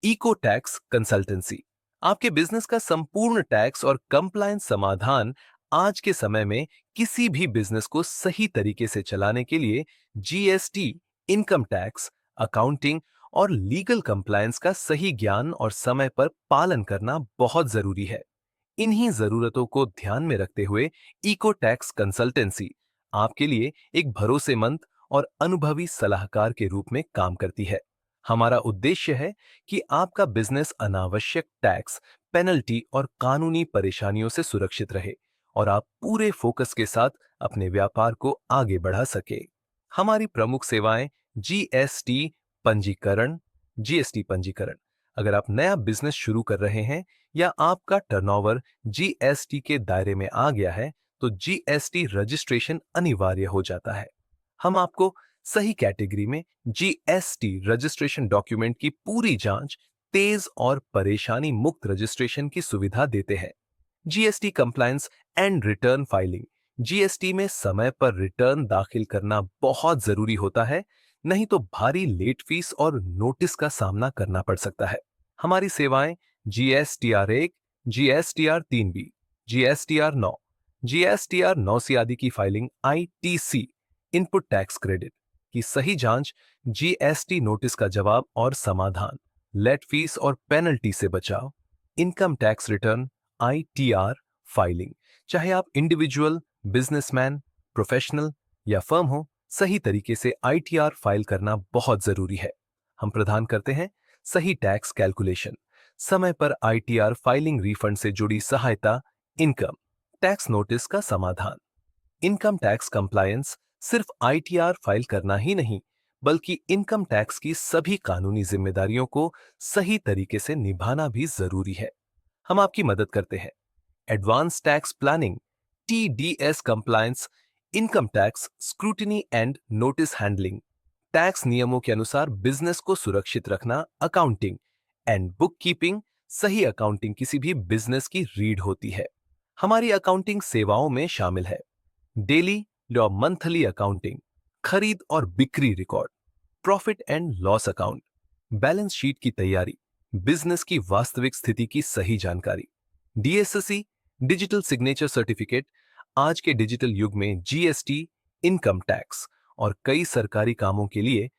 Eco tax consultancy आपके business का संपूर्ण टैक्स और कंप्लायंस समाधान आज के समय में किसी भी बिजनेस को सही तरीके से चलाने के लिए जीएसटी, इनकम टैक्स, अकाउंटिंग और लीगल कंप्लायंस का सही ज्ञान और समय पर पालन करना बहुत जरूरी है। इन्हीं जरूरतों को ध्यान में रखते हुए इको टैक्स कंसल्टेंसी आपके लिए एक भरोसेमंद और अनुभवी सलाहकार के रूप में काम करती है। हमारा उद्देश्य है कि आपका बिजनेस अनावश्यक टैक्स, पेनल्टी और कानूनी परेशानियों से सुरक्षित रहे और आप पूरे फोकस के साथ अपने व्यापार को आगे बढ़ा सके। हमारी प्रमुख सेवाएं जीएसटी पंजीकरण, जीएसटी पंजीकरण। अगर आप नया बिजनेस शुरू कर रहे हैं या आपका टर्नओवर जीएसटी के दायरे में आ गया है, तो जीएसटी रजिस्ट्रेशन अनिवार्य हो जाता है। हम आपको सही कैटेगरी में जीएसटी रजिस्ट्रेशन डॉक्यूमेंट की पूरी जांच, तेज और परेशानी मुक्त रजिस्ट्रेशन की सुविधा देते हैं। GST compliance and return filing. GST में समय पर रिटर्न दाखिल करना बहुत जरूरी होता है, नहीं तो भारी लेट फीस और नोटिस का सामना करना पड़ सकता है। हमारी सेवाएं GSTR 1, GSTR 3B, GSTR 9, GSTR 9C आदि की filing, ITC input tax credit की सही जांच, जीएसटी नोटिस का जवाब और समाधान, लेट फीस और पेनल्टी से बचाव, income tax return, ITR filing. चाहे आप इंडिविजुअल, बिजनेसमैन, प्रोफेशनल या फर्म हो, सही तरीके से आईटीआर फाइल करना बहुत जरूरी है। हम प्रदान करते हैं सही टैक्स कैलकुलेशन, समय पर आईटीआर फाइलिंग, रिफंड से जुड़ी सहायता, इनकम टैक्स नोटिस का समाधान। इनकम टैक्स कंप्लायंस सिर्फ आईटीआर फाइल करना ही नहीं, बल्कि इनकम टैक्स की सभी कानूनी जिम्मेदारियों को सही तरीके से निभाना भी जरूरी है। हम आपकी मदद करते हैं। Advance tax planning, TDS compliance, income tax scrutiny and notice handling, tax नियमों के अनुसार बिजनेस को सुरक्षित रखना, अकाउंटिंग एंड बुक कीपिंग। सही अकाउंटिंग किसी भी बिजनेस की रीढ़ होती है। हमारी अकाउंटिंग सेवाओं में शामिल है डेली या मंथली अकाउंटिंग, खरीद और बिक्री record, profit and loss account, balance sheet की तैयारी, बिजनेस की वास्तविक स्थिति की सही जानकारी, डीएससी डिजिटल सिग्नेचर सर्टिफिकेट। आज के डिजिटल युग में जीएसटी, इनकम टैक्स और कई सरकारी कामों के लिए